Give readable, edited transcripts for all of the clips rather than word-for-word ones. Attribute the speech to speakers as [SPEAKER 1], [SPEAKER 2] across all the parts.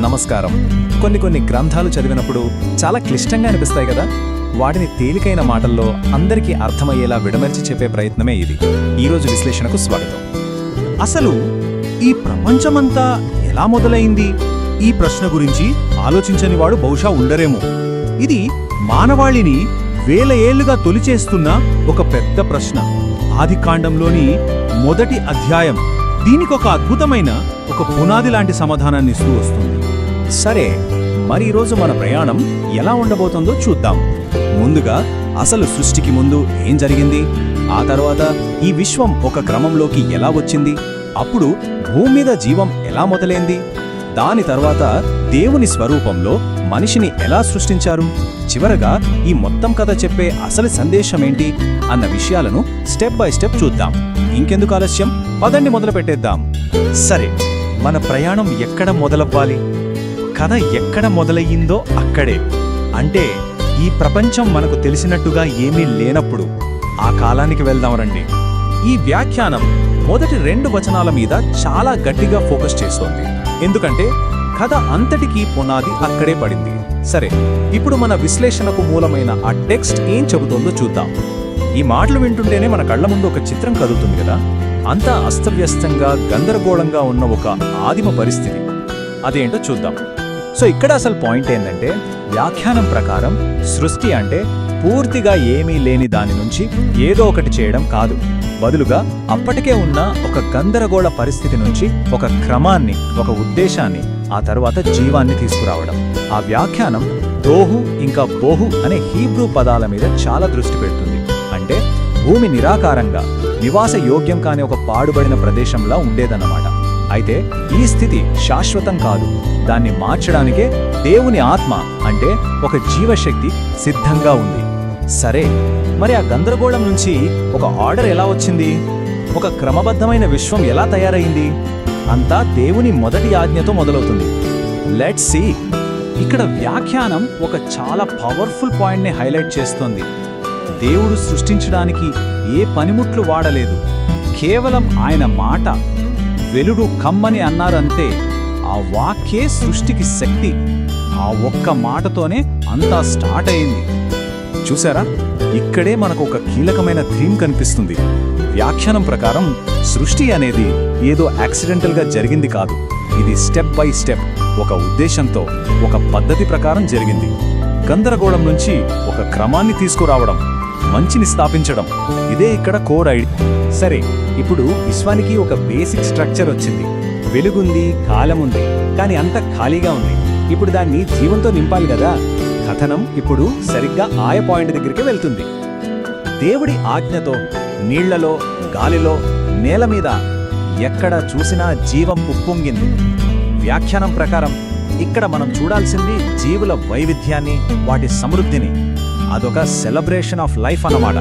[SPEAKER 1] నమస్కారం. కొన్ని గ్రంథాలు చదివినప్పుడు చాలా క్లిష్టంగా అనిపిస్తాయి కదా. వాటిని తేలికైన మాటల్లో అందరికీ అర్థమయ్యేలా విడమర్చి చెప్పే ప్రయత్నమే ఇది. ఈరోజు విశ్లేషణకు స్వాగతం.
[SPEAKER 2] అసలు ఈ ప్రపంచమంతా ఎలా మొదలైంది? ఈ ప్రశ్న గురించి ఆలోచించని వాడు బహుశా ఉండరేమో. ఇది మానవాళిని వేల ఏళ్లుగా తొలిచేస్తున్న ఒక పెద్ద ప్రశ్న. ఆదికాండంలోని మొదటి అధ్యాయం దీనికొక అద్భుతమైన ఒక పునాది లాంటి సమాధానాన్ని ఇస్తూ వస్తుంది.
[SPEAKER 1] సరే, మరి ఈరోజు మన ప్రయాణం ఎలా ఉండబోతుందో చూద్దాం. ముందుగా అసలు సృష్టికి ముందు ఏం జరిగింది, ఆ తర్వాత ఈ విశ్వం ఒక క్రమంలోకి ఎలా వచ్చింది, అప్పుడు భూమి మీద జీవం ఎలా మొదలైంది, దాని తర్వాత దేవుని స్వరూపంలో మనిషిని ఎలా సృష్టించారు, చివరగా ఈ మొత్తం కథ చెప్పే అసలు సందేశమేంటి అన్న విషయాలను స్టెప్ బై స్టెప్ చూద్దాం. ఇంకెందుకు ఆలస్యం, పదండి మొదలు పెట్టేద్దాం.
[SPEAKER 2] సరే, మన ప్రయాణం ఎక్కడ మొదలవ్వాలి? కథ ఎక్కడ మొదలయ్యిందో అక్కడే. అంటే ఈ ప్రపంచం మనకు తెలిసినట్టుగా ఏమీ లేనప్పుడు ఆ కాలానికి వెళ్దాం రండి.
[SPEAKER 1] ఈ వ్యాఖ్యానం మొదటి 2 వచనాల మీద చాలా గట్టిగా ఫోకస్ చేస్తోంది. ఎందుకంటే కథ అంతటికీ పునాది అక్కడే పడింది. సరే, ఇప్పుడు మన విశ్లేషణకు మూలమైన ఆ టెక్స్ట్ ఏం చెబుతోందో చూద్దాం. ఈ మాటలు వింటుంటేనే మన కళ్ల ముందు ఒక చిత్రం కదులుతుంది కదా. అంతా అస్తవ్యస్తంగా గందరగోళంగా ఉన్న ఒక ఆదిమ పరిస్థితి. అదేంటో చూద్దాం. సో ఇక్కడ అసలు పాయింట్ ఏంటంటే, వ్యాఖ్యానం ప్రకారం సృష్టి అంటే పూర్తిగా ఏమీ లేని దాని నుంచి ఏదో ఒకటి చేయడం కాదు. బదులుగా అప్పటికే ఉన్న ఒక గందరగోళ పరిస్థితి నుంచి ఒక క్రమాన్ని, ఒక ఉద్దేశాన్ని, ఆ తర్వాత జీవాన్ని తీసుకురావడం. ఆ వ్యాఖ్యానం దోహు ఇంకా బోహు అనే హీబ్రూ పదాల మీద చాలా దృష్టి పెడుతుంది. అంటే భూమి నిరాకారంగా, నివాస యోగ్యం కాని ఒక పాడుబడిన ప్రదేశంలా ఉండేదన్నమాట. అయితే ఈ స్థితి శాశ్వతం కాదు. దాన్ని మార్చడానికే దేవుని ఆత్మ అంటే ఒక జీవశక్తి సిద్ధంగా ఉంది. సరే, మరి ఆ గందరగోళం నుంచి ఒక ఆర్డర్ ఎలా వచ్చింది? ఒక క్రమబద్ధమైన విశ్వం ఎలా తయారైంది? అంతా దేవుని మొదటి ఆజ్ఞతో మొదలవుతుంది. Let's see. ఇక్కడ వ్యాఖ్యానం ఒక చాలా పవర్ఫుల్ పాయింట్ని హైలైట్ చేస్తోంది. దేవుడు సృష్టించడానికి ఏ పనిముట్లు వాడలేదు. కేవలం ఆయన మాట, వెలుడు కమ్మని అన్నారంతే. ఆ వాక్యే సృష్టికి శక్తి. ఆ ఒక్క మాటతోనే అంతా స్టార్ట్ అయింది. చూసారా, ఇక్కడే మనకు ఒక కీలకమైన థీమ్ కనిపిస్తుంది. వ్యాఖ్యానం ప్రకారం సృష్టి అనేది ఏదో యాక్సిడెంటల్గా జరిగింది కాదు. ఇది స్టెప్ బై స్టెప్, ఒక ఉద్దేశంతో, ఒక పద్ధతి ప్రకారం జరిగింది. గందరగోళం నుంచి ఒక క్రమాన్ని తీసుకురావడం, మంచిని స్థాపించడం, ఇదే ఇక్కడ కోర్ ఐడియా. సరే, ఇప్పుడు విశ్వానికి ఒక బేసిక్ స్ట్రక్చర్ వచ్చింది. వెలుగుంది, కాలముంది, కానీ అంత ఖాళీగా ఉంది. ఇప్పుడు దాన్ని జీవంతో నింపాలి కదా. కథనం ఇప్పుడు సరిగ్గా ఆయ పాయింట్ దగ్గరికి వెళ్తుంది. దేవుడి ఆజ్ఞతో నీళ్లలో, గాలిలో, నేల మీద ఎక్కడ చూసినా జీవం ఉప్పొంగింది. వ్యాఖ్యానం ప్రకారం ఇక్కడ మనం చూడాల్సింది జీవుల వైవిధ్యాన్ని, వాటి సమృద్ధిని. అదొక సెలబ్రేషన్ ఆఫ్ లైఫ్ అన్నమాట.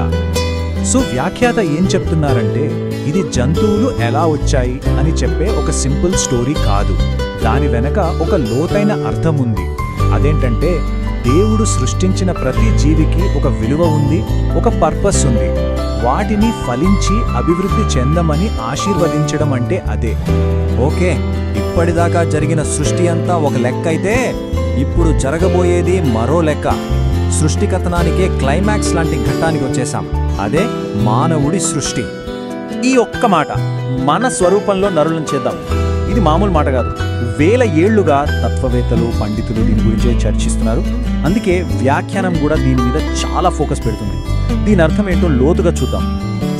[SPEAKER 1] సో వ్యాఖ్యాత ఏం చెప్తున్నారంటే, ఇది జంతువులు ఎలా వచ్చాయి అని చెప్పే ఒక సింపుల్ స్టోరీ కాదు. దాని వెనక ఒక లోతైన అర్థం ఉంది. అదేంటంటే, దేవుడు సృష్టించిన ప్రతి జీవికి ఒక విలువ ఉంది, ఒక పర్పస్ ఉంది. వాటిని ఫలించి అభివృద్ధి చెందమని ఆశీర్వదించడం అంటే అదే. ఓకే, ఇప్పటిదాకా జరిగిన సృష్టి అంతా ఒక లెక్క అయితే, ఇప్పుడు జరగబోయేది మరో లెక్క. సృష్టికథనానికే క్లైమాక్స్ లాంటి ఘట్టానికి వచ్చేసాం. అదే మానవుడి సృష్టి. ఈ ఒక్క మాట, మన స్వరూపంలో నరులను చేద్దాం, ఇది మామూలు మాట కాదు. వేల ఏళ్లుగా తత్వవేత్తలు, పండితులు దీని గురించే చర్చిస్తున్నారు. అందుకే వ్యాఖ్యానం కూడా దీని మీద చాలా ఫోకస్ పెడుతుంది. దీని అర్థం ఏంటో లోతుగా చూద్దాం.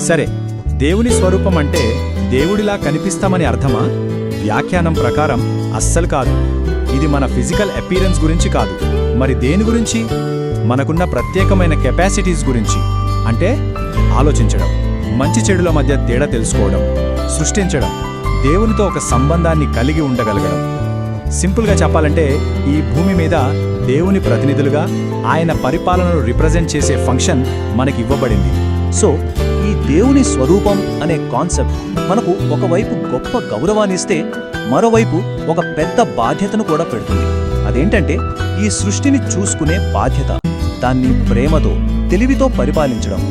[SPEAKER 1] సరే, దేవుని స్వరూపం అంటే దేవుడిలా కనిపిస్తామని అర్థమా? వ్యాఖ్యానం ప్రకారం అస్సలు కాదు. ఇది మన ఫిజికల్ అపీరెన్స్ గురించి కాదు. మరి దేని గురించి? మనకున్న ప్రత్యేకమైన కెపాసిటీస్ గురించి. అంటే ఆలోచించడం, మంచి చెడుల మధ్య తేడా తెలుసుకోవడం, సృష్టించడం, దేవునితో ఒక సంబంధాన్ని కలిగి ఉండగలగడం. సింపుల్గా చెప్పాలంటే, ఈ భూమి మీద దేవుని ప్రతినిధులుగా ఆయన పరిపాలనను రిప్రజెంట్ చేసే ఫంక్షన్ మనకి ఇవ్వబడింది. సో ఈ దేవుని స్వరూపం అనే కాన్సెప్ట్ మనకు ఒకవైపు గొప్ప గౌరవాన్ని ఇస్తే, మరోవైపు ఒక పెద్ద బాధ్యతను కూడా పెడుతుంది. అదేంటంటే, ఈ సృష్టిని చూసుకునే బాధ్యత, దాన్ని ప్రేమతో, తెలివితో పరిపాలించడం.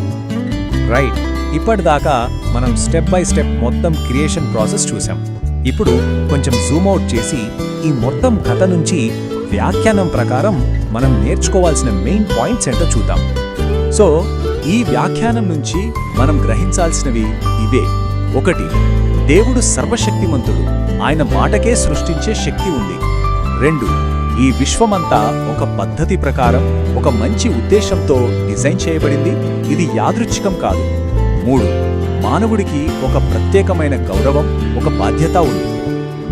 [SPEAKER 1] రైట్, ఇప్పటిదాకా మనం స్టెప్ బై స్టెప్ మొత్తం క్రియేషన్ ప్రాసెస్ చూసాం. ఇప్పుడు కొంచెం జూమ్ అవుట్ చేసి ఈ మొత్తం కథ నుంచి వ్యాఖ్యానం ప్రకారం మనం నేర్చుకోవాల్సిన మెయిన్ పాయింట్స్ ఏంటో చూద్దాం. సో ఈ వ్యాఖ్యానం నుంచి మనం గ్రహించాల్సినవి ఇవే. 1. దేవుడు సర్వశక్తిమంతుడు, ఆయన మాటకే సృష్టించే శక్తి ఉంది. 2. ఈ విశ్వమంతా ఒక పద్ధతి ప్రకారం ఒక మంచి ఉద్దేశంతో డిజైన్ చేయబడింది, ఇది యాదృచ్ఛికం కాదు. 3. మానవుడికి ఒక ప్రత్యేకమైన గౌరవం, ఒక బాధ్యత ఉంది.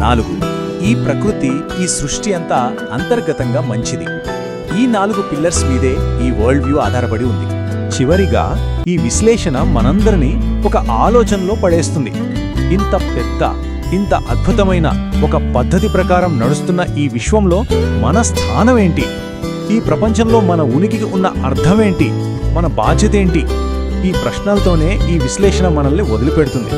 [SPEAKER 1] 4. ఈ ప్రకృతి, ఈ సృష్టి అంతా అంతర్గతంగా మంచిది. ఈ 4 పిల్లర్స్ మీదే ఈ వరల్డ్ వ్యూ ఆధారపడి ఉంది. చివరిగా ఈ విశ్లేషణ మనందరినీ ఒక ఆలోచనలో పడేస్తుంది. ఇంత పెద్ద, ఇంత అద్భుతమైన ఒక పద్ధతి ప్రకారం నడుస్తున్న ఈ విశ్వంలో మన స్థానం ఏంటి? ఈ ప్రపంచంలో మన ఉనికికి ఉన్న అర్థమేంటి? మన బాధ్యత ఏంటి? ఈ ప్రశ్నలతోనే ఈ విశ్లేషణ మనల్ని వదిలిపెడుతుంది.